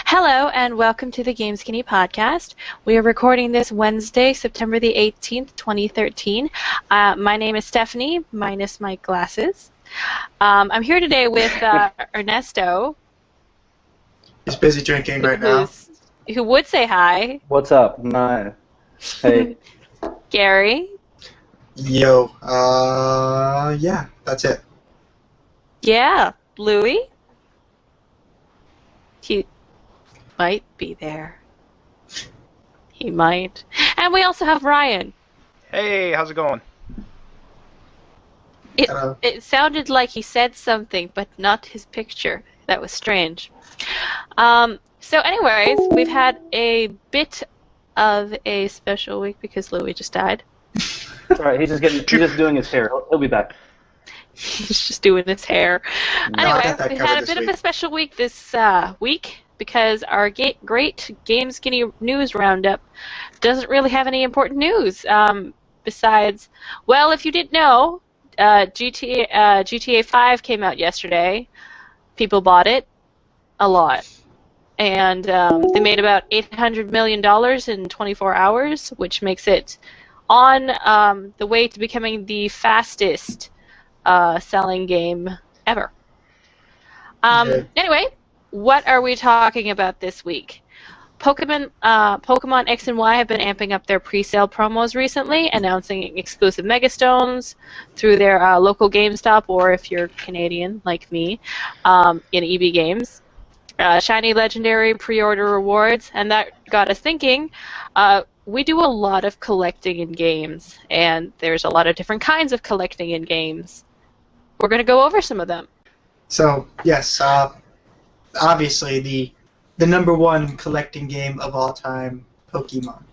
Hello and welcome to the GameSkinny podcast. We are recording this Wednesday, September the 18th, 2013. My name is Stephanie, minus my glasses. I'm here today with Ernesto. He's busy drinking right now. Who would say hi. What's up? Hi. Hey. Gary. Yo. Yeah, that's it. Yeah, Louie. He might be there. He might. And we also have Ryan. Hey, how's it going? It sounded like he said something, but not his picture. That was strange. So anyways, we've had a bit of a special week because Louie just died. That's right, he's just doing his hair. He'll be back. He's just doing his hair. Anyway, we had a bit of a special week this week because our great GameSkinny news roundup doesn't really have any important news besides, well, if you didn't know, GTA 5 came out yesterday. People bought it a lot. And they made about $800 million in 24 hours, which makes it on the way to becoming the fastest selling game ever. Anyway, what are we talking about this week? Pokemon X and Y have been amping up their pre-sale promos recently, announcing exclusive Megastones through their local GameStop, or if you're Canadian like me, in EB Games. Shiny Legendary pre-order rewards, and that got us thinking. We do a lot of collecting in games, and there's a lot of different kinds of collecting in games. We're going to go over some of them. So, yes, obviously the number one collecting game of all time, Pokemon.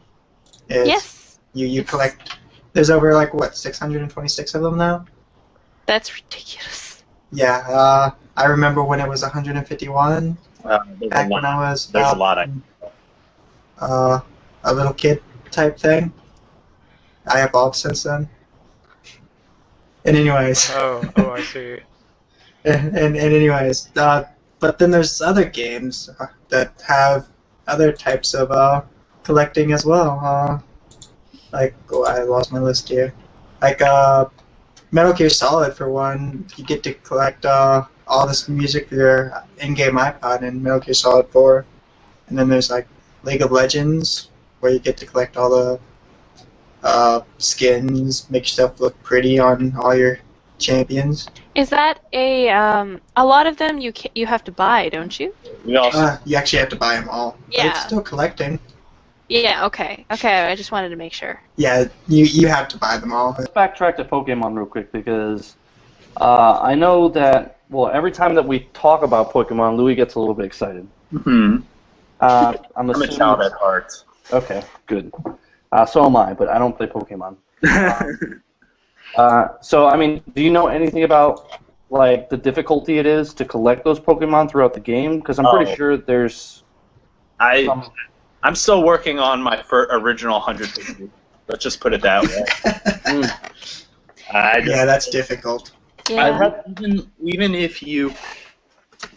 Yes. You collect, there's over, 626 of them now? That's ridiculous. Yeah, I remember when it was 151. Back when I was there's a lot a little kid type thing. I evolved since then. And anyways. Oh, I see. and anyways, but then there's other games that have other types of collecting as well. I lost my list here. Metal Gear Solid, for one, you get to collect all this music for your in-game iPod in Metal Gear Solid 4. And then there's League of Legends, where you get to collect all the skins, make yourself look pretty on all your champions. Is that a lot of them you have to buy, don't you? You actually have to buy them all. Yeah. But it's still collecting. Yeah, okay, I just wanted to make sure. Yeah, you have to buy them all. Let's backtrack to Pokemon real quick because I know that, well, every time that we talk about Pokemon, Louis gets a little bit excited. Mm-hmm. I'm a child at heart. Okay, good. So am I, but I don't play Pokemon. So, I mean, do you know anything about, the difficulty it is to collect those Pokemon throughout the game? Because I'm pretty sure there's... I'm still working on my original 100. Let's just put it that way. Yeah, that's difficult. Yeah. Even if you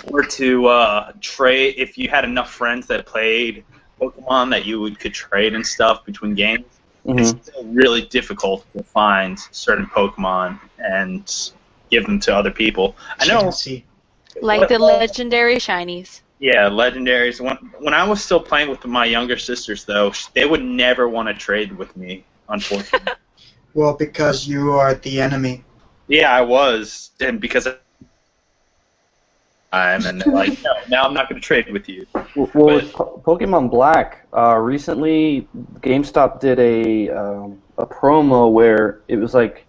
were to trade, if you had enough friends that played Pokemon that you could trade and stuff between games, it's still really difficult to find certain Pokemon and give them to other people. I know. Like the legendary shinies. Yeah, legendaries. When I was still playing with my younger sisters, though, they would never want to trade with me, unfortunately. Well, because you are the enemy. Yeah, I was, and because and they're like, no, now I'm not going to trade with you. Well, Pokemon Black, recently GameStop did a promo where it was like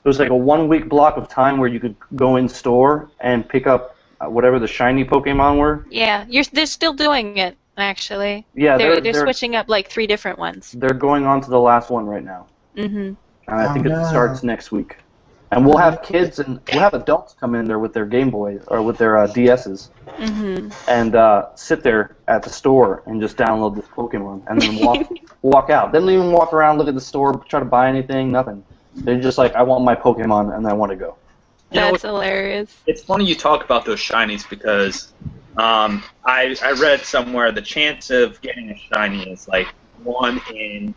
a 1 week block of time where you could go in store and pick up whatever the shiny Pokemon were. Yeah, they're still doing it, actually. Yeah, they're switching up 3 different ones. They're going on to the last one right now. Mm-hmm. And I think it starts next week. And we'll have kids and we'll have adults come in there with their Game Boys or with their DSs and sit there at the store and just download this Pokemon and then walk out. They don't even walk around, look at the store, try to buy anything, nothing. They're just like, I want my Pokemon and I want to go. That's hilarious. It's funny you talk about those shinies because I read somewhere the chance of getting a shiny is like 1 in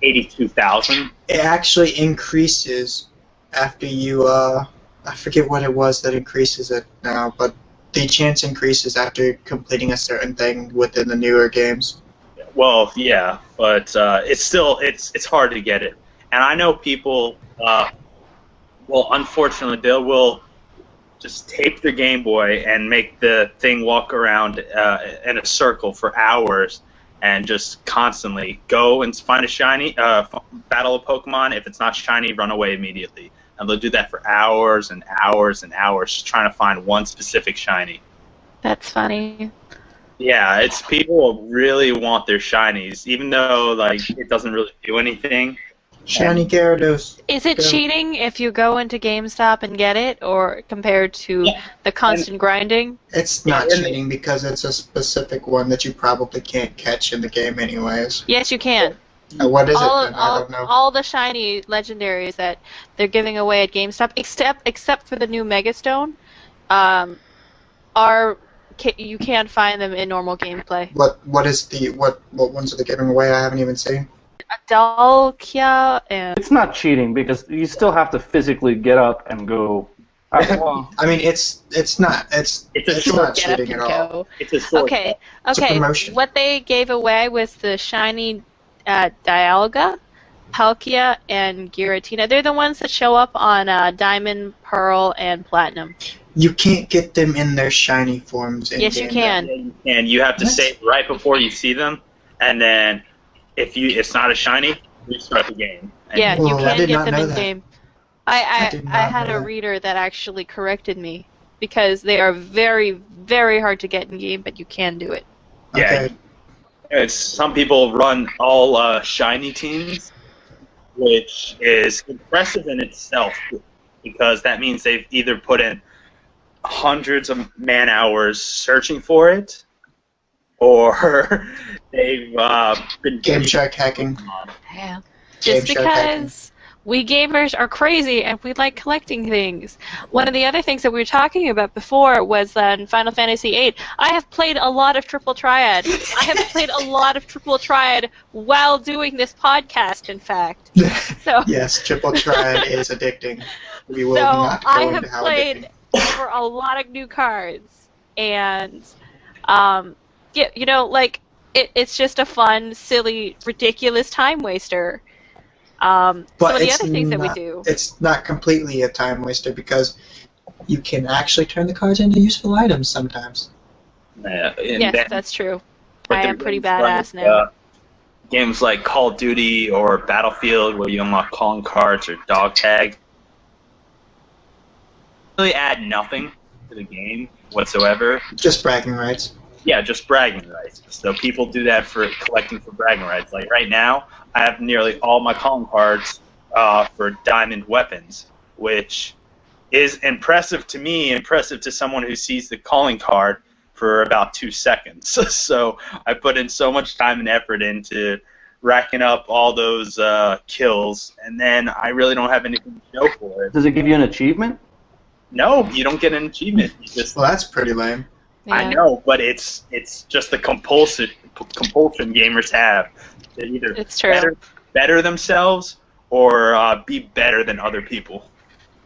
82,000. It actually increases after you, I forget what it was that increases it now, but the chance increases after completing a certain thing within the newer games. Well, yeah, but it's hard to get it. And I know people, unfortunately, they will just tape their Game Boy and make the thing walk around in a circle for hours and just constantly go and find a shiny, battle a Pokemon. If it's not shiny, run away immediately. And they'll do that for hours and hours and hours, just trying to find one specific shiny. That's funny. Yeah, it's people really want their shinies, even though like it doesn't really do anything. Shiny Gyarados. Is it cheating if you go into GameStop and get it, or compared to the constant grinding? It's not cheating because it's a specific one that you probably can't catch in the game anyways. Yes, you can. What is it then? I don't know. All the shiny legendaries that they're giving away at GameStop, except for the new Megastone, you can't find them in normal gameplay. What ones are they giving away? I haven't even seen. Dalkia and... It's not cheating because you still have to physically get up and go. I mean, it's not cheating at all. It's a short. Okay. It's a promotion. What they gave away was the shiny Dialga, Palkia, and Giratina. They're the ones that show up on Diamond, Pearl, and Platinum. You can't get them in their shiny forms. Yes, you can. And you have to save right before you see them, and then if it's not a shiny, restart the game. Yeah, you can get them in that. game. I had a reader that actually corrected me because they are very, very hard to get in game, but you can do it. Yeah. Okay. Some people run all shiny teams, which is impressive in itself because that means they've either put in hundreds of man hours searching for it, or they've been Game Shark hacking. Yeah. Just because we gamers are crazy and we like collecting things. One of the other things that we were talking about before was Final Fantasy VIII. I have played a lot of Triple Triad. I have played a lot of Triple Triad while doing this podcast, in fact. So yes, Triple Triad is addicting. We will not go into how addicting. For a lot of new cards, and it's just a fun, silly, ridiculous time waster. Some of the other things that we do. It's not completely a time waster because you can actually turn the cards into useful items sometimes. Yes, that's true. I am pretty badass now. Games like Call of Duty or Battlefield, where you unlock calling cards or dog tag, really add nothing to the game whatsoever. Just bragging rights. Yeah, just bragging rights. So people do that for collecting for bragging rights. Like right now, I have nearly all my calling cards for diamond weapons, which is impressive to me, impressive to someone who sees the calling card for about 2 seconds. So I put in so much time and effort into racking up all those kills, and then I really don't have anything to show for it. Does it give you an achievement? No, you don't get an achievement. Well, that's pretty lame. Yeah. I know, but it's just the compulsion gamers have to either better themselves or be better than other people.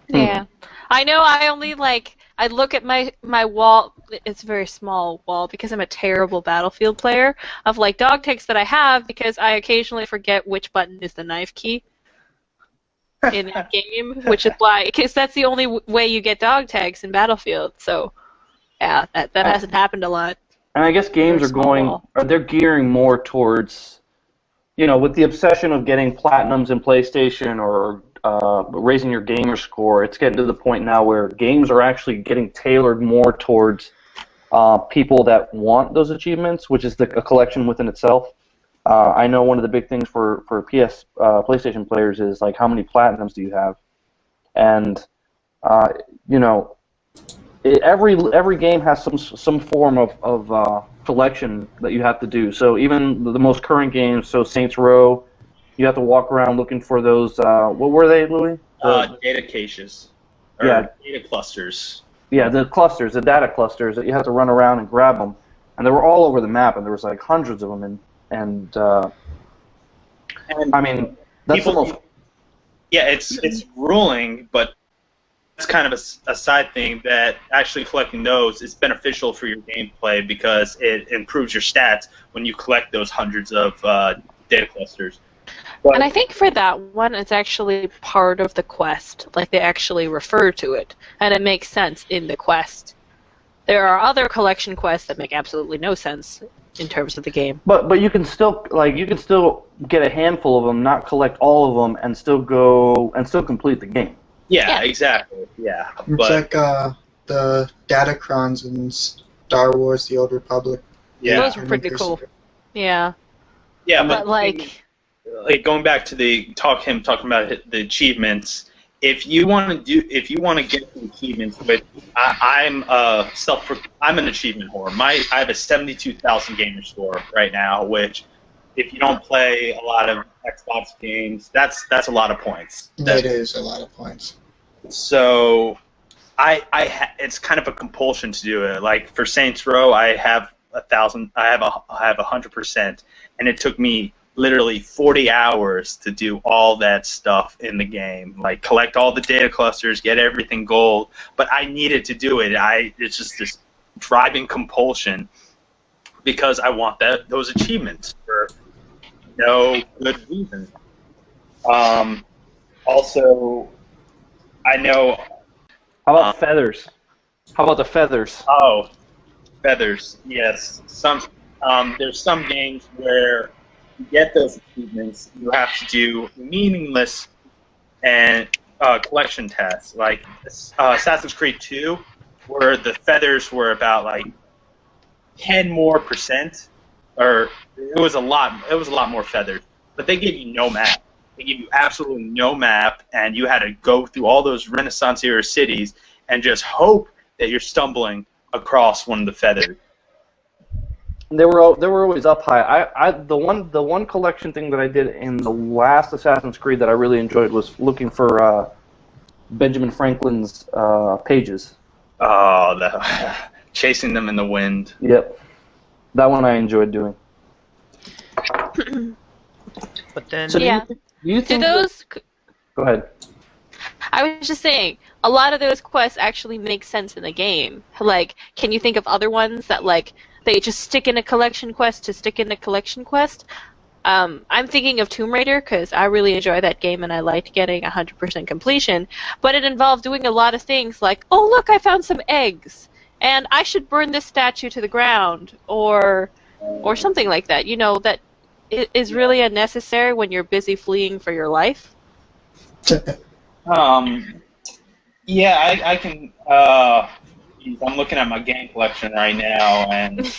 Yeah. I know I only I look at my wall, it's a very small wall because I'm a terrible Battlefield player, of dog tags that I have because I occasionally forget which button is the knife key in a game, which is why, because that's the only way you get dog tags in Battlefield, so yeah, that hasn't happened a lot. And I guess games they're gearing more towards, with the obsession of getting platinums in PlayStation or raising your gamer score, it's getting to the point now where games are actually getting tailored more towards people that want those achievements, which is a collection within itself. I know one of the big things for PlayStation players is how many platinums do you have, and every game has some form of collection that you have to do. So even the most current games, so Saints Row, you have to walk around looking for those. What were they, Louis? Data caches. Or data clusters. Yeah, the clusters, the data clusters that you have to run around and grab them, and they were all over the map, and there was like hundreds of them, and I mean that's people, the most. Yeah, it's grueling, but it's kind of a side thing that actually collecting those is beneficial for your gameplay because it improves your stats when you collect those hundreds of data clusters. But, and I think for that one, it's actually part of the quest. Like, they actually refer to it, and it makes sense in the quest. There are other collection quests that make absolutely no sense in terms of the game. But you can still get a handful of them, not collect all of them, and still complete the game. Yeah, exactly. Yeah, it's like the Datacrons in Star Wars: The Old Republic. Yeah, those were pretty cool. Yeah. Yeah, but like going back to talking about the achievements. If you want to get the achievements, which I'm an achievement whore. I have a 72,000 gamer score right now, which if you don't play a lot of Xbox games, that's a lot of points. That is a lot of points. So it's kind of a compulsion to do it. Like for Saints Row, I have 1,000. I have 100%, and it took me literally 40 hours to do all that stuff in the game. Like collect all the data clusters, get everything gold. But I needed to do it. It's just this driving compulsion because I want those achievements for no good reason. Also, I know. How about feathers? How about the feathers? Oh, feathers. Yes. There's some games where to get those achievements, you have to do meaningless and collection tasks, like Assassin's Creed 2, where the feathers were about like 10% more, or it was a lot more feathers, but they gave you no map. They gave you absolutely no map, and you had to go through all those Renaissance era cities and just hope that you're stumbling across one of the feathers. They were always up high. The one collection thing that I did in the last Assassin's Creed that I really enjoyed was looking for Benjamin Franklin's pages. Oh, chasing them in the wind. Yep, that one I enjoyed doing. But then, so do you think those? Go ahead. I was just saying, a lot of those quests actually make sense in the game. Like, can you think of other ones that like? They just stick in a collection quest to stick in a collection quest. I'm thinking of Tomb Raider because I really enjoy that game and I liked getting 100% completion. But it involved doing a lot of things like, oh look, I found some eggs, and I should burn this statue to the ground, or something like that. You know, that is really unnecessary when you're busy fleeing for your life. Yeah, I can. I'm looking at my game collection right now, and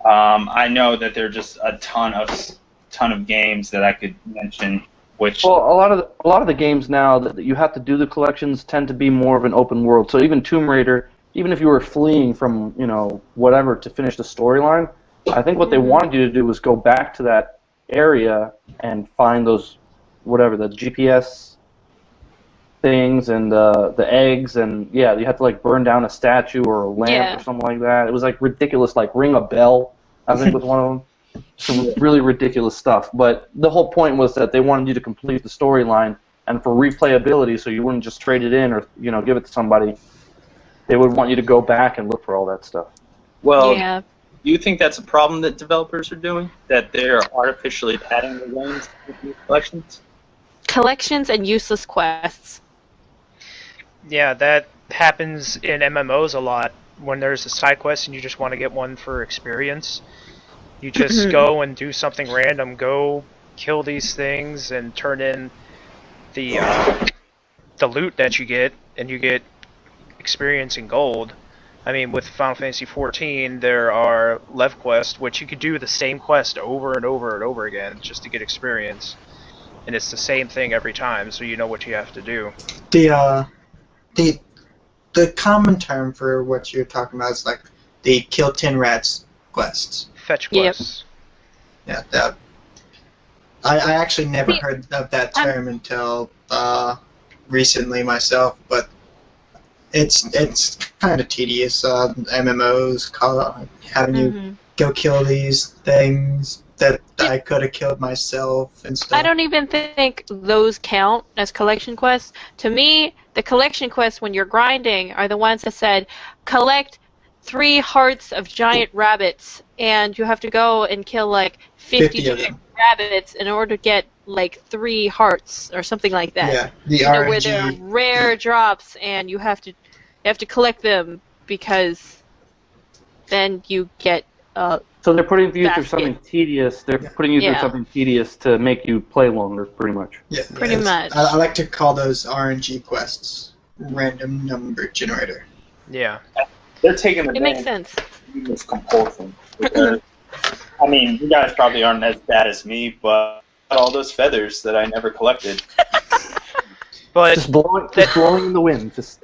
I know that there are just a ton of games that I could mention. Which a lot of the games now that you have to do the collections tend to be more of an open world. So even Tomb Raider, even if you were fleeing from whatever to finish the storyline, I think what they wanted you to do was go back to that area and find those the GPS things and the eggs, and you had to like burn down a statue or a lamp or something like that. It was like ridiculous, like ring a bell, I think was one of them. Some really ridiculous stuff. But the whole point was that they wanted you to complete the storyline, and for replayability, so you wouldn't just trade it in or give it to somebody. They would want you to go back and look for all that stuff. Well, do you think that's a problem that developers are doing? That they're artificially padding the lanes with these collections? Collections and useless quests. Yeah, that happens in MMOs a lot. When there's a side quest and you just want to get one for experience, you just go and do something random. Go kill these things and turn in the loot that you get, and you get experience and gold. I mean, with Final Fantasy XIV, there are Lev quests, which you could do the same quest over and over and over again just to get experience. And it's the same thing every time, so you know what you have to do. The common term for what you're talking about is like the kill 10 rats quests. Fetch quests. Yeah, I actually never heard of that term until recently myself, but it's kind of tedious. MMOs having you go kill these things that I could have killed myself and stuff. I don't even think those count as collection quests. To me, the collection quests when you're grinding are the ones that said collect 3 hearts of giant rabbits, and you have to go and kill like 50 giant rabbits in order to get like 3 hearts or something like that. Yeah, the RNG. Where they're rare drops, and you have to collect them because then you get. So they're putting you through something tedious. They're putting you through something tedious to make you play longer, pretty much. Yeah, pretty much. I like to call those RNG quests, random number generator. Yeah. They're taking the It makes sense. It's compulsion. Because, I mean, you guys probably aren't as bad as me, but all those feathers that I never collected. But just blowing in the wind. Just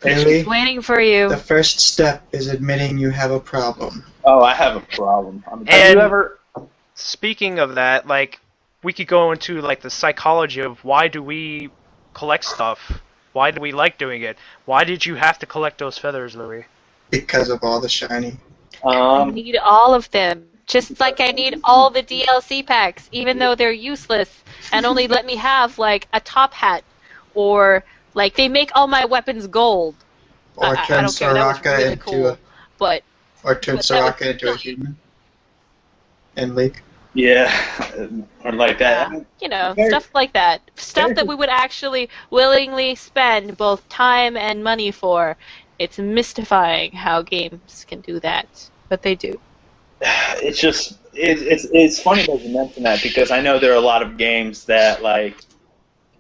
Really? Waiting for you. The first step is admitting you have a problem. Oh, I have a problem. And you ever? Speaking of that, like, we could go into like the psychology of why do we collect stuff? Why do we like doing it? Why did you have to collect those feathers, Louis? Because of all the shiny. I need all of them. Just like I need all the DLC packs, even though they're useless and only let me have like a top hat, or like they make all my weapons gold. Or turn Soraka really cool, or turn Soraka into a human. And Leak. Yeah, or like that. You know, stuff like that. Stuff that we would actually willingly spend both time and money for. It's mystifying how games can do that, but they do. It's just it's funny that you mention that, because I know there are a lot of games that like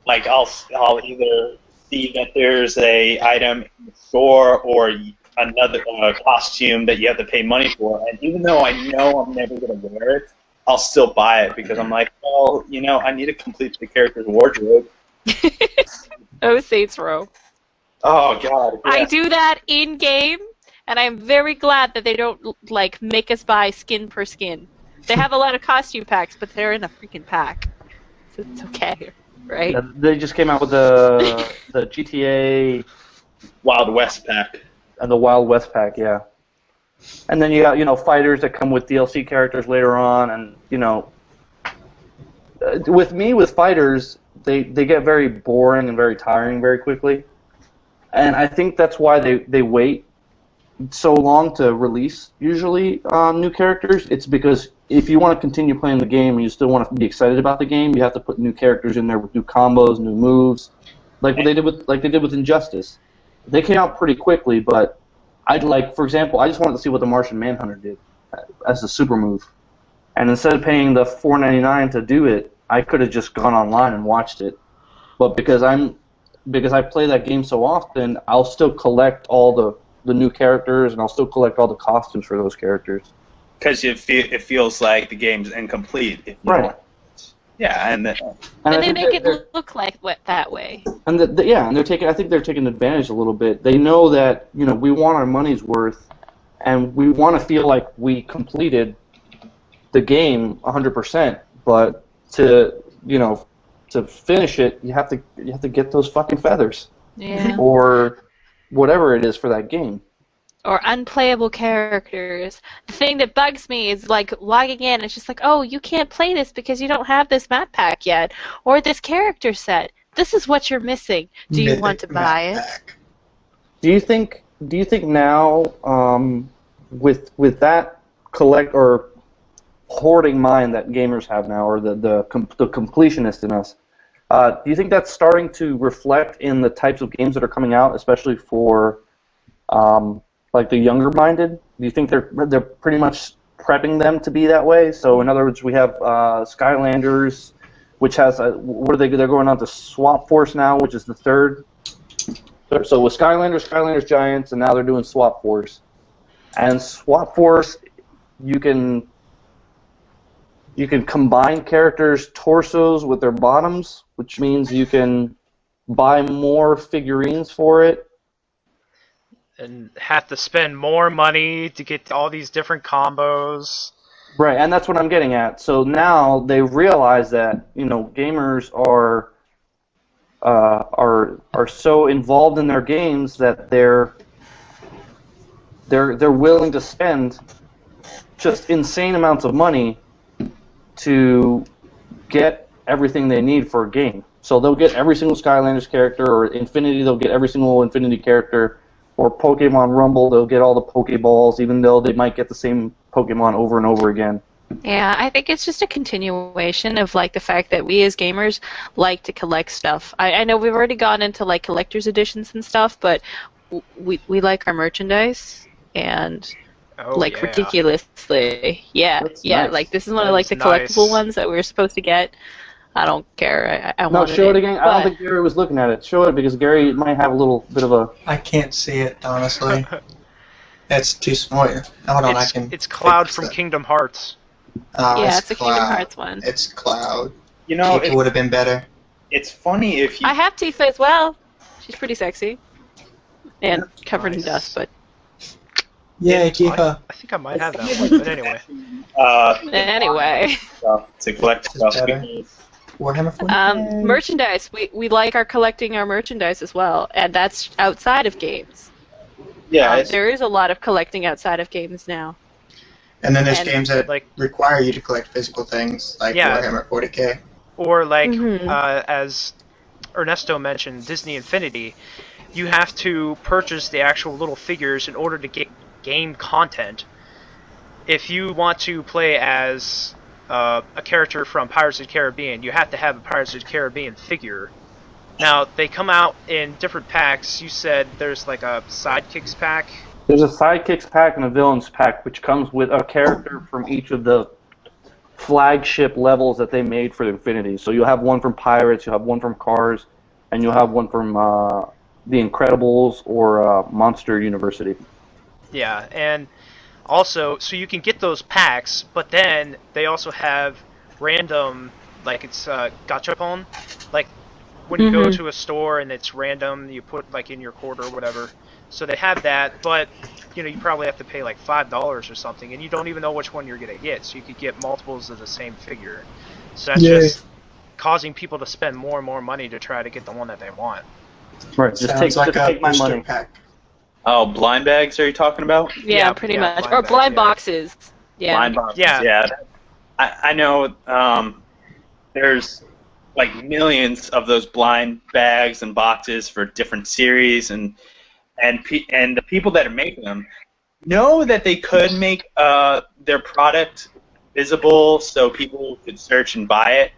I'll either see that there's a item in the store or another costume that you have to pay money for, and even though I know I'm never gonna wear it, I'll still buy it because I'm like, well, you know, I need to complete the character's wardrobe. Oh, Saints Row. Oh God. Yeah. I do that in game, and I'm very glad that they don't like make us buy skin per skin. They have a lot of costume packs, but they're in a freaking pack, so it's okay, right? Yeah, they just came out with the GTA Wild West pack. And the Wild West pack, yeah. And then you got, you know, fighters that come with DLC characters later on, and, you know, with fighters, they get very boring and very tiring very quickly. And I think that's why they wait so long to release, usually, new characters. It's because if you want to continue playing the game and you still want to be excited about the game, you have to put new characters in there with new combos, new moves, like they did with Injustice. They came out pretty quickly, but for example, I just wanted to see what the Martian Manhunter did as a super move. And instead of paying the $4.99 to do it, I could have just gone online and watched it. But because I play that game so often, I'll still collect all the new characters, and I'll still collect all the costumes for those characters. Because it feels like the game's incomplete. If you Right. don't. Yeah, and they make it look like that way. And and they're taking. I think they're taking advantage a little bit. They know that, you know, we want our money's worth, and we want to feel like we completed the game 100%. But to finish it, you have to get those fucking feathers. Yeah. Or whatever it is for that game. Or unplayable characters. The thing that bugs me is like logging in, it's just like, oh, you can't play this because you don't have this map pack yet, or this character set. This is what you're missing. Do you want to buy it? Do you think now, with that collect or hoarding mind that gamers have now, or the completionist in us, do you think that's starting to reflect in the types of games that are coming out, especially for like the younger-minded? Do you think they're pretty much prepping them to be that way? So in other words, we have Skylanders, which has they're going on to Swap Force now, which is the third. So with Skylanders Giants, and now they're doing Swap Force. And Swap Force, you can combine characters' torsos with their bottoms, which means you can buy more figurines for it. And have to spend more money to get all these different combos. Right, and that's what I'm getting at. So now they realize that, you know, gamers are are so involved in their games that they're willing to spend just insane amounts of money to get everything they need for a game. So they'll get every single Skylanders character, or Infinity, they'll get every single Infinity character, or Pokemon Rumble, they'll get all the Pokeballs, even though they might get the same Pokemon over and over again. Yeah, I think it's just a continuation of like the fact that we as gamers like to collect stuff. I know we've already gone into like collector's editions and stuff, but we like our merchandise and ridiculously. Yeah, That's yeah. nice. Like this is one of like the collectible ones that we were supposed to get. I don't care. I No, wanted show it again. I don't but- think Gary was looking at it. Show it because Gary might have a little bit of a... I can't see it, honestly. It's too small. Hold on, I can... It's Cloud fix from it. Kingdom Hearts. Oh, Yeah, it's a Kingdom Cloud. Hearts one. It's Cloud. You know, It would have been better. it's funny if you. I have Tifa as well. She's pretty sexy. And covered in Nice. dust, but Yay, Tifa. I think I might have that one, but anyway. anyway. To collect This is stuff. better. Warhammer 40K. Merchandise. We like collecting our merchandise as well, and that's outside of games. Yeah, There is a lot of collecting outside of games now. And then there's and, games that like- require you to collect physical things, like Yeah. Warhammer 40K. Or like, Mhm. as Ernesto mentioned, Disney Infinity, you have to purchase the actual little figures in order to get game content. If you want to play as a character from Pirates of the Caribbean, you have to have a Pirates of the Caribbean figure. Now, they come out in different packs. You said there's like a Sidekicks pack. There's a Sidekicks pack and a Villains pack, which comes with a character from each of the flagship levels that they made for Infinity. So you'll have one from Pirates, you'll have one from Cars, and you'll have one from The Incredibles or Monster University. Yeah, and also, so you can get those packs, but then they also have random, like it's gachapon, like when you go to a store and it's random, you put like in your quarter or whatever. So they have that, but you know you probably have to pay like $5 or something, and you don't even know which one you're gonna get. So you could get multiples of the same figure. So that's Yay. just causing people to spend more and more money to try to get the one that they want. Right, just Sounds like a take my booster money. pack. Oh, blind bags are you talking about? Yeah, pretty yeah, much. blind Or bags, blind yeah. boxes. Yeah. Blind boxes, Yeah. yeah. I know there's like millions of those blind bags and boxes for different series, and the people that are making them know that they could make their product visible so people could search and buy it,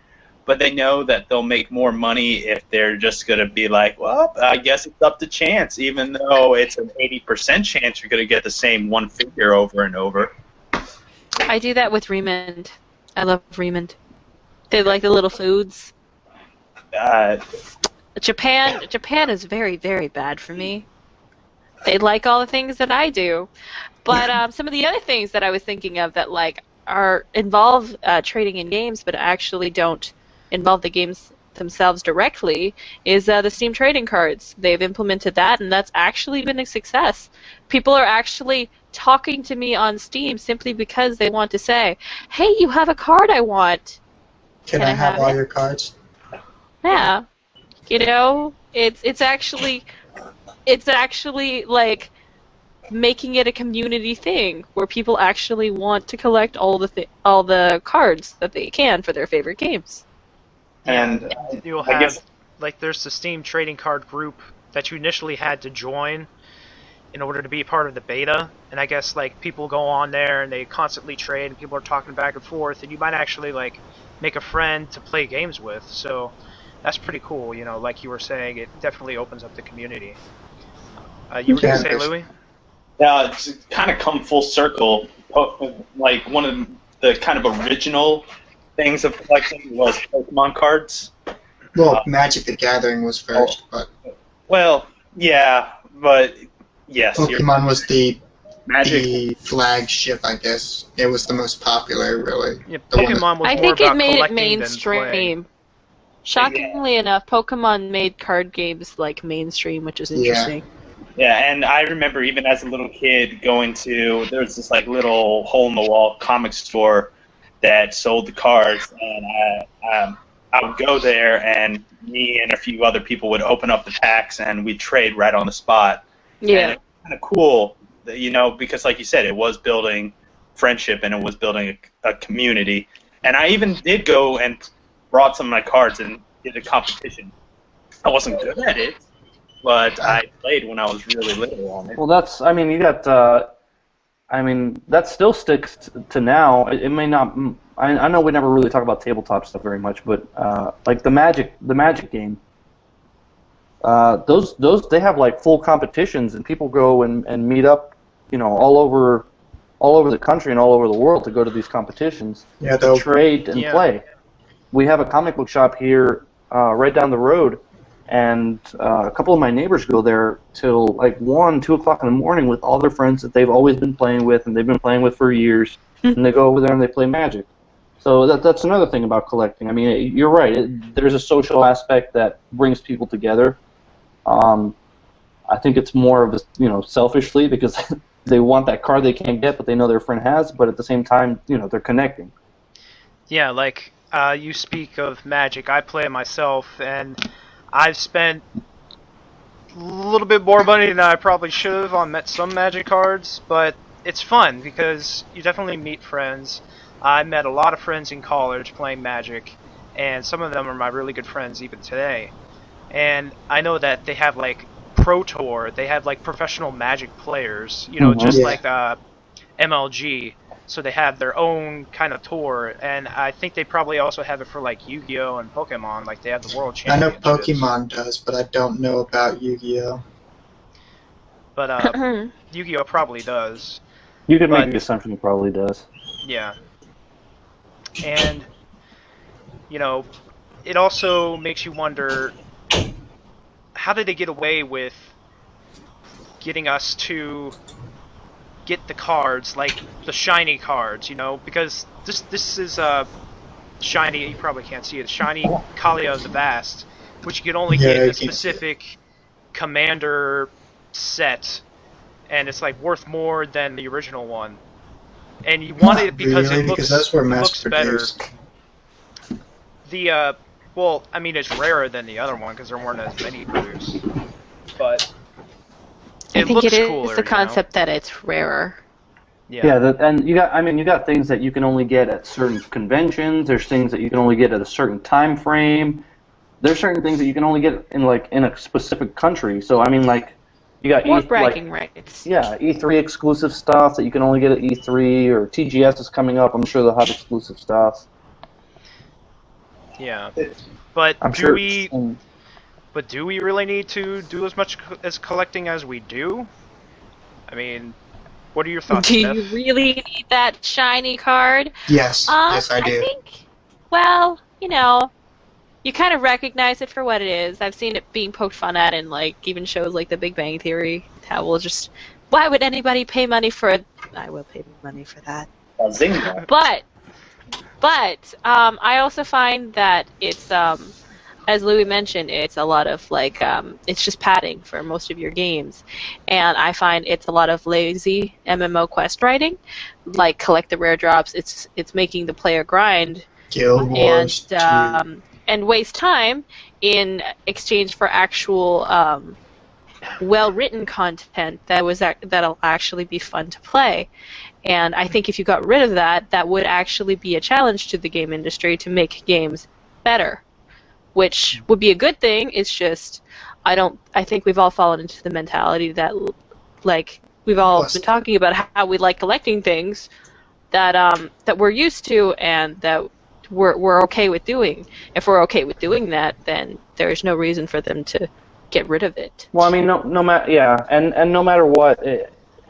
but they know that they'll make more money if they're just going to be like, well, I guess it's up to chance, even though it's an 80% chance you're going to get the same one figure over and over. I do that with Remend. I love Remend. They like the little foods. Japan is very, very bad for me. They like all the things that I do. But some of the other things that I was thinking of that like are involve trading in games but actually don't involve the games themselves directly is the Steam trading cards. They've implemented that, and that's actually been a success. People are actually talking to me on Steam simply because they want to say, hey, you have a card I want. Can I have all your cards? Yeah. You know, it's actually like making it a community thing where people actually want to collect all the cards that they can for their favorite games. And You'll I have, guess- like, there's the Steam trading card group that you initially had to join in order to be part of the beta, and I guess, like, people go on there and they constantly trade, and people are talking back and forth, and you might actually, like, make a friend to play games with, so that's pretty cool, you know, like you were saying, it definitely opens up the community. You were going to say, Louis? it's kind of come full circle. Like, one of the kind of original things of collecting was Pokemon cards. Well, Magic the Gathering was first, but Well, yeah, but yes, Pokemon was the Magic. flagship, I guess. It was the most popular, really. Yeah, The one that- Pokemon was I more think about it made it collecting than playing. mainstream. Shockingly enough, Pokemon made card games like mainstream, which is interesting. Yeah, and I remember even as a little kid going to, there was this like little hole-in-the-wall comic store that sold the cards, and I would go there, and me and a few other people would open up the packs, and we'd trade right on the spot. Yeah. And it's kind of cool, because like you said, it was building friendship and it was building a community. And I even did go and brought some of my cards and did a competition. I wasn't good at it, but I played when I was really little on it. Well, you got, that still sticks to now. It may not, I know we never really talk about tabletop stuff very much, but like the Magic game, those they have like full competitions, and people go and meet up, all over the country and all over the world to go to these competitions, to trade and play. We have a comic book shop here right down the road, and a couple of my neighbors go there till like 1, 2 o'clock in the morning with all their friends that they've always been playing with and they've been playing with for years, and they go over there and they play Magic. So that's another thing about collecting. I mean, you're right. There's a social aspect that brings people together. I think it's more of a, selfishly, because they want that card they can't get, but they know their friend has. But at the same time, they're connecting. Yeah, like you speak of Magic. I play it myself, and I've spent a little bit more money than I probably should have on some Magic cards, but it's fun because you definitely meet friends. I met a lot of friends in college playing Magic, and some of them are my really good friends even today. And I know that they have like Pro Tour, they have like professional Magic players, just like MLG. So they have their own kind of tour, and I think they probably also have it for like Yu-Gi-Oh and Pokemon. Like they have the World Championships. I know Pokemon does, but I don't know about Yu-Gi-Oh. But Yu-Gi-Oh probably does. You could make the assumption it probably does. Yeah. And, it also makes you wonder, how did they get away with getting us to get the cards, like the shiny cards, because this is shiny, you probably can't see it, shiny Kalia of the Vast, which you can only get in a specific commander set, and it's like worth more than the original one. And you want it because it looks better. It's rarer than the other one because there weren't as many produced. But I think it cooler, is the concept that it's rarer. Yeah, and you got things that you can only get at certain conventions. There's things that you can only get at a certain time frame. There's certain things that you can only get in a specific country. So you got more bragging rights. Yeah, E3 exclusive stuff that you can only get at E3, or TGS is coming up. I'm sure they'll have exclusive stuff. Yeah, but do we really need to do as much as collecting as we do? I mean, what are your thoughts? Do you really need that shiny card? Yes, yes, I do. I think, you kind of recognize it for what it is. I've seen it being poked fun at in even shows like The Big Bang Theory. How why would anybody pay money for it? I will pay money for that. But I also find that it's as Louis mentioned, it's a lot of it's just padding for most of your games, and I find it's a lot of lazy MMO quest writing, like collect the rare drops. It's making the player grind Guild Wars and waste time in exchange for actual well-written content that'll actually be fun to play. And I think if you got rid of that, that would actually be a challenge to the game industry to make games better, which would be a good thing. It's just I think we've all fallen into the mentality that we've all been talking about how we like collecting things that we're used to and that we're okay with doing. If we're okay with doing that, then there's no reason for them to get rid of it. Well, I mean, no matter, and no matter what,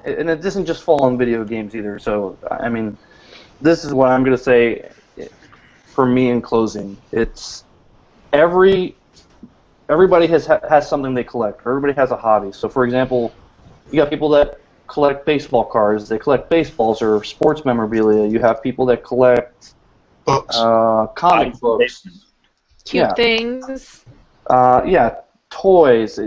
and it doesn't just fall on video games either. So, I mean, this is what I'm going to say for me in closing. It's everybody has something they collect. Everybody has a hobby. So, for example, you got people that collect baseball cards. They collect baseballs or sports memorabilia. You have people that collect books, comic books, cute things. Toys.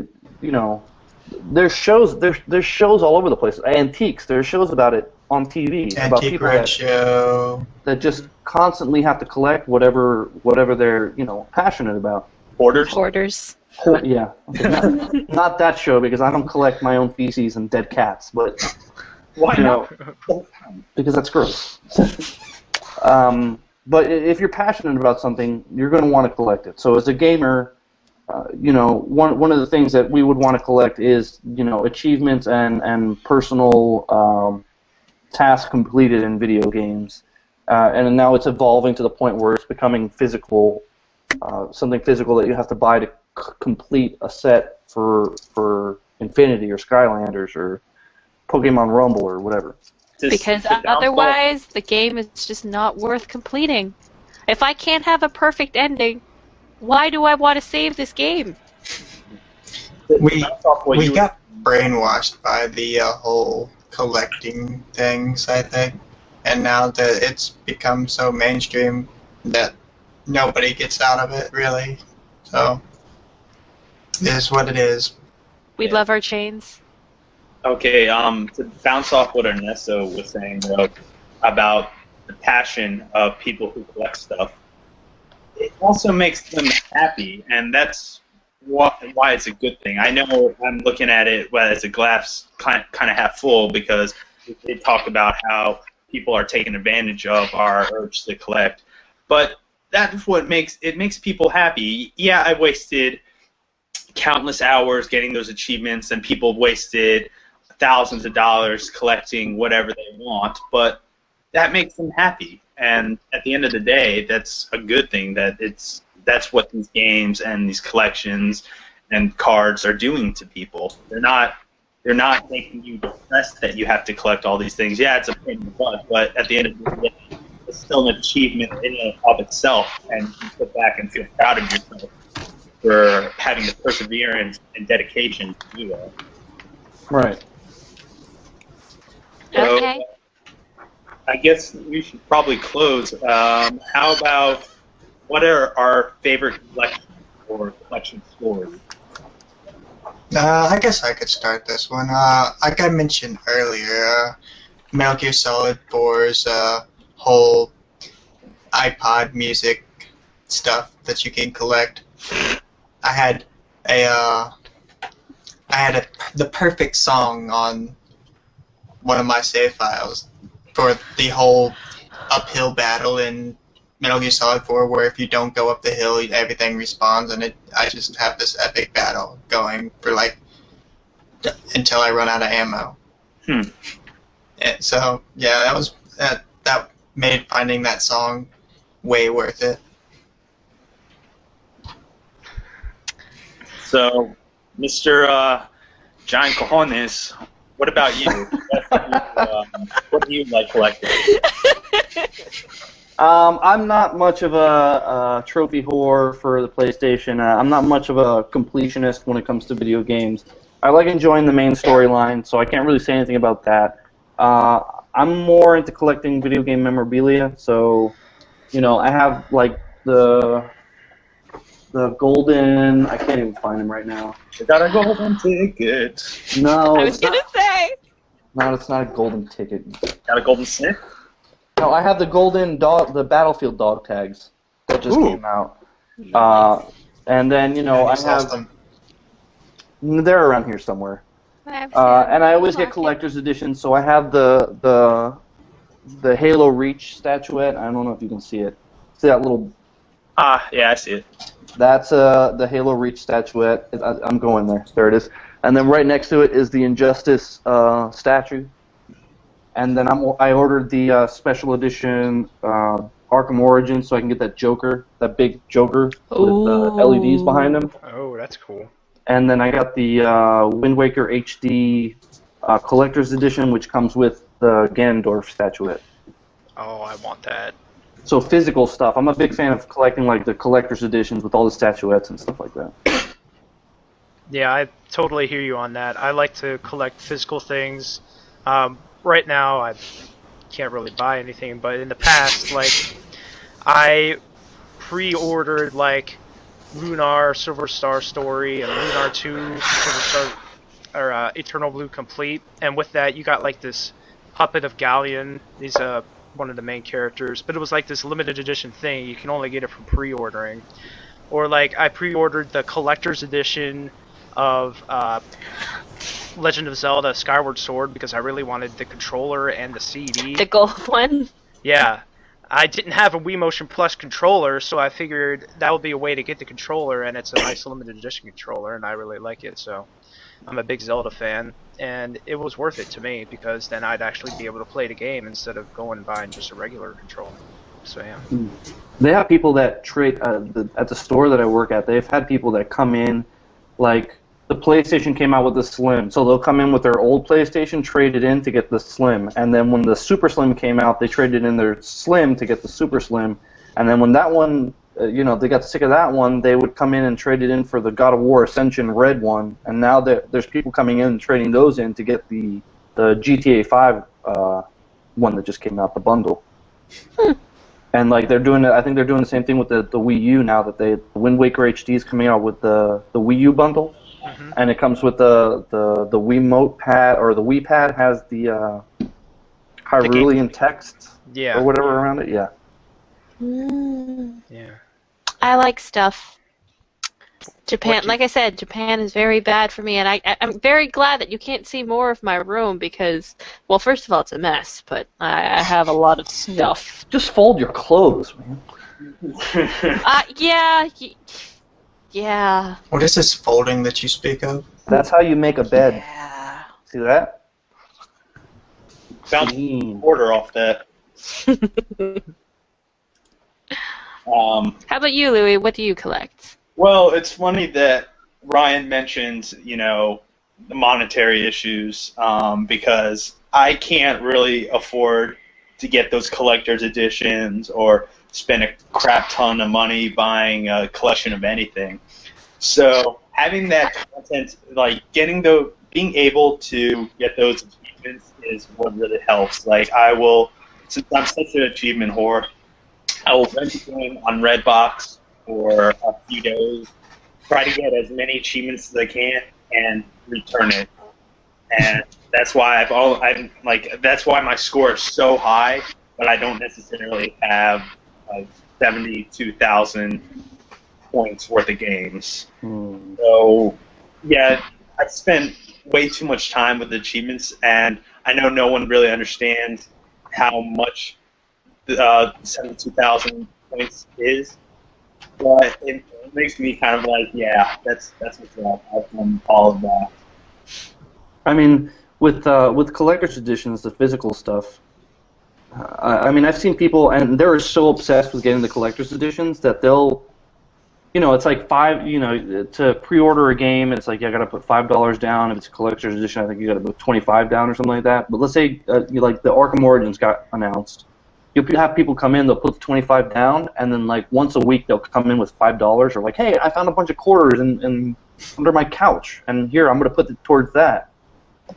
There's shows all over the place. Antiques. There's shows about it on TV about Antique people Roadshow. that just constantly have to collect whatever they're passionate about. Hoarders. Yeah, okay, not that show because I don't collect my own feces and dead cats, but Why not? because that's gross. But if you're passionate about something, you're going to want to collect it. So as a gamer, one of the things that we would want to collect is achievements and personal tasks completed in video games, and now it's evolving to the point where it's becoming physical, something physical that you have to buy to complete a set for Infinity or Skylanders or Pokemon Rumble or whatever. Because otherwise, the game is just not worth completing. If I can't have a perfect ending, why do I want to save this game? We got brainwashed by the whole collecting things, I think. And now that it's become so mainstream that nobody gets out of it, really. So, it is what it is. We love our chains. Okay, to bounce off what Ernesto was saying about the passion of people who collect stuff, it also makes them happy, and that's why it's a good thing. I know I'm looking at it as a glass kind of half full because they talk about how people are taking advantage of our urge to collect, but that's what makes people happy. Yeah, I wasted countless hours getting those achievements, and people wasted thousands of dollars collecting whatever they want, but that makes them happy. And at the end of the day, that's a good thing. That's what these games and these collections and cards are doing to people. They're not making you depressed that you have to collect all these things. Yeah, it's a pain in the butt, but at the end of the day, it's still an achievement in and of itself, and you sit back and feel proud of yourself for having the perseverance and dedication to do that. Right. So, Okay. I guess we should probably close. How about what are our favorite collections or collection stories? I guess I could start this one. Like I mentioned earlier, Metal Gear Solid 4's whole iPod music stuff that you can collect. I had the perfect song on one of my save files for the whole uphill battle in Metal Gear Solid 4, where if you don't go up the hill, everything respawns, and I just have this epic battle going for until I run out of ammo. And so yeah, that made finding that song way worth it. So, Mr. Giant Cojones, what about you? What do you like collecting? I'm not much of a trophy whore for the PlayStation. I'm not much of a completionist when it comes to video games. I like enjoying the main storyline, so I can't really say anything about that. I'm more into collecting video game memorabilia, so I have the golden. I can't even find him right now. I got a golden ticket. No, I was gonna say. No, it's not a golden ticket. Got a golden snip? No, I have the golden dog, the Battlefield dog tags that just came out. And then I have them. They're around here somewhere. And I always get collector's editions, so I have the Halo Reach statuette. I don't know if you can see it. See that little? Yeah, I see it. That's the Halo Reach statuette. I'm going there. There it is. And then right next to it is the Injustice statue. And then I ordered the special edition Arkham Origins so I can get that Joker, that big Joker with LEDs behind him. Oh, that's cool. And then I got the Wind Waker HD Collector's Edition, which comes with the Ganondorf statuette. Oh, I want that. So physical stuff. I'm a big fan of collecting the collector's editions with all the statuettes and stuff like that. Yeah, I totally hear you on that. I like to collect physical things. Right now, I can't really buy anything, but in the past, I pre-ordered Lunar Silver Star Story and Lunar 2 Silver Star or Eternal Blue Complete, and with that, you got this puppet of Galleon. He's one of the main characters, but it was like this limited edition thing. You can only get it from pre-ordering. Or like I pre-ordered the collector's edition of Legend of Zelda Skyward Sword because I really wanted the controller and the CD. The gold one? Yeah. I didn't have a Wii Motion Plus controller, so I figured that would be a way to get the controller, and it's a nice limited edition controller, and I really like it, so I'm a big Zelda fan, and it was worth it to me, because then I'd actually be able to play the game instead of going and buying just a regular controller. So yeah. They have people that trade, at the store that I work at, they've had people that come in, like, the PlayStation came out with the Slim, so they'll come in with their old PlayStation, trade it in to get the Slim, and then when the Super Slim came out, they traded in their Slim to get the Super Slim, and then when that one, they got sick of that one, they would come in and trade it in for the God of War Ascension Red one, and now there's people coming in and trading those in to get the GTA 5 one that just came out, the bundle. And like I think they're doing the same thing with the Wii U now that the Wind Waker HD is coming out with the Wii U bundle. Mm-hmm. And it comes with the Wiimote pad, or the Wii pad has the Hyrulean text or whatever around it. Yeah. Yeah. I like stuff. Japan, like I said, Japan is very bad for me, and I'm very glad that you can't see more of my room because, well, first of all, it's a mess, but I have a lot of stuff. Just fold your clothes, man. Yeah. What is this folding that you speak of? That's how you make a bed. Yeah. See that? Found order off that. How about you, Louis? What do you collect? Well, it's funny that Ryan mentioned, the monetary issues, because I can't really afford to get those collector's editions or spend a crap ton of money buying a collection of anything. So having that content, like being able to get those achievements is what really helps. Like since I'm such an achievement whore, I will rent a game on Redbox for a few days, try to get as many achievements as I can, and return it. And that's why that's why my score is so high, but I don't necessarily have like 72,000 points worth of games. So, yeah, I've spent way too much time with the achievements, and I know no one really understands how much 72,000 points is, but it makes me kind of like, yeah, that's what's up. I've done all of that. I mean, with collector's editions, the physical stuff, I've seen people, and they're so obsessed with getting the collector's editions that they'll, it's like to pre-order a game, it's like, I got to put $5 down. If it's a collector's edition, I think you got to put $25 down or something like that. But let's say, like the Arkham Origins got announced. You'll have people come in, they'll put the $25 down, and then like once a week they'll come in with $5, or like, hey, I found a bunch of quarters in under my couch, and here I'm going to put it towards that.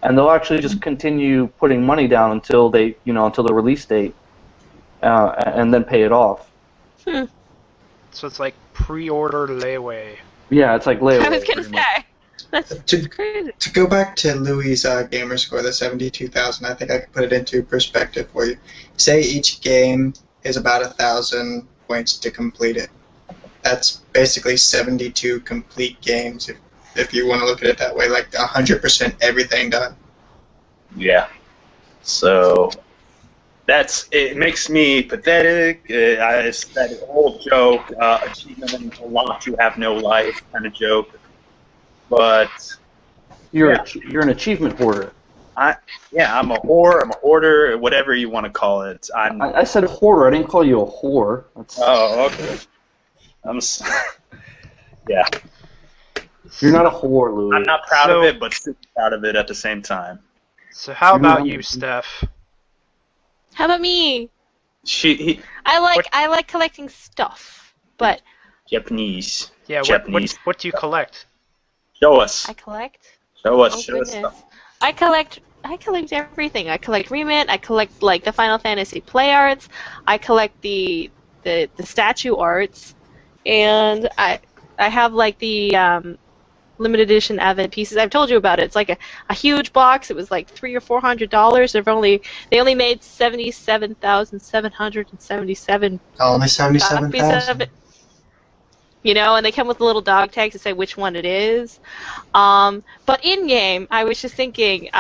And they'll actually just continue putting money down until until the release date, and then pay it off. So it's like pre-order layaway. Yeah, it's like layaway. I was gonna say. That's crazy. To go back to Louis' Gamerscore, the 72,000, I think I could put it into perspective for you. Say each game is about 1,000 points to complete it. That's basically 72 complete games, if you want to look at it that way, like 100% everything done. Yeah. So it makes me pathetic. It's that old joke, achievement unlocked, you have no life kind of joke. But you're an achievement hoarder. I'm a whore. I'm a hoarder. Whatever you want to call it. I said hoarder. I didn't call you a whore. Oh, okay. Yeah. You're not a whore, Louis. I'm not proud of it, but super proud of it at the same time. So how about you, Steph? How about me? I like collecting stuff, but Japanese. Yeah. Japanese. What do you collect? Show us. I collect. Show us. Oh, Show us goodness. stuff. I collect everything. I collect Remit. I collect like the Final Fantasy play arts. I collect the statue arts, and I have like the limited edition Advent pieces. I've told you about it. It's like a huge box. It was like $300 or $400. They only made 77,777. Only 77,000. You know, and they come with a little dog tag to say which one it is. But in game, I was just thinking.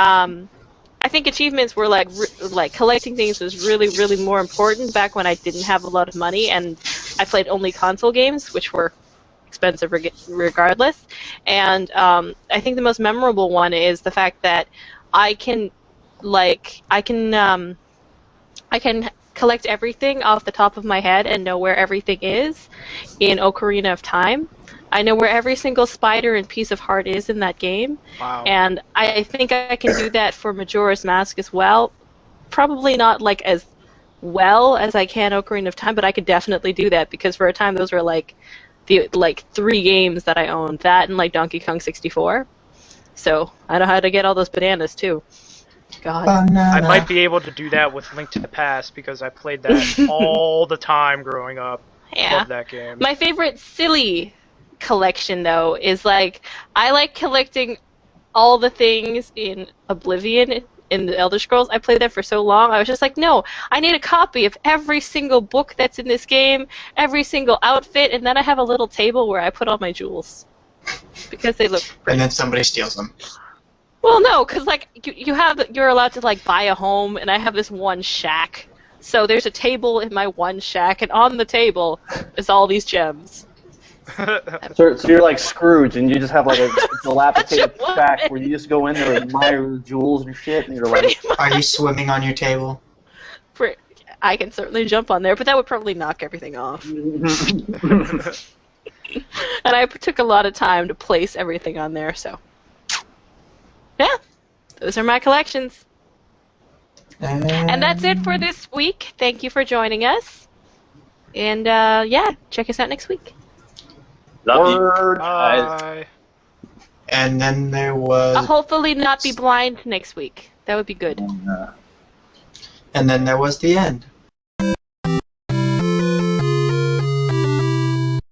I think achievements were like collecting things was really, really more important back when I didn't have a lot of money and I played only console games, which were expensive regardless. And I think the most memorable one is the fact that I can collect everything off the top of my head and know where everything is in Ocarina of Time. I know where every single spider and piece of heart is in that game. Wow. And I think I can do that for Majora's Mask as well. Probably not like as well as I can Ocarina of Time, but I could definitely do that because for a time those were like the 3 games that I owned. That and like Donkey Kong 64. So I know how to get all those bananas too. God. I might be able to do that with Link to the Past because I played that all the time growing up. Yeah. Love that game. My favorite silly collection though is like I like collecting all the things in Oblivion in the Elder Scrolls. I played that for so long. I was just like, no, I need a copy of every single book that's in this game, every single outfit, and then I have a little table where I put all my jewels because they look great. And then somebody steals them. Well, no, because like you're allowed to like buy a home, and I have this one shack. So there's a table in my one shack, and on the table is all these gems. So you're like Scrooge, and you just have like a dilapidated shack where you just go in there and admire the jewels and shit, and you're like, Are you swimming on your table? I can certainly jump on there, but that would probably knock everything off. And I took a lot of time to place everything on there, so. Yeah, those are my collections. And that's it for this week. Thank you for joining us. And, yeah, check us out next week. Love you. Bye. And then there was... I'll hopefully not be blind next week. That would be good. And then there was the end.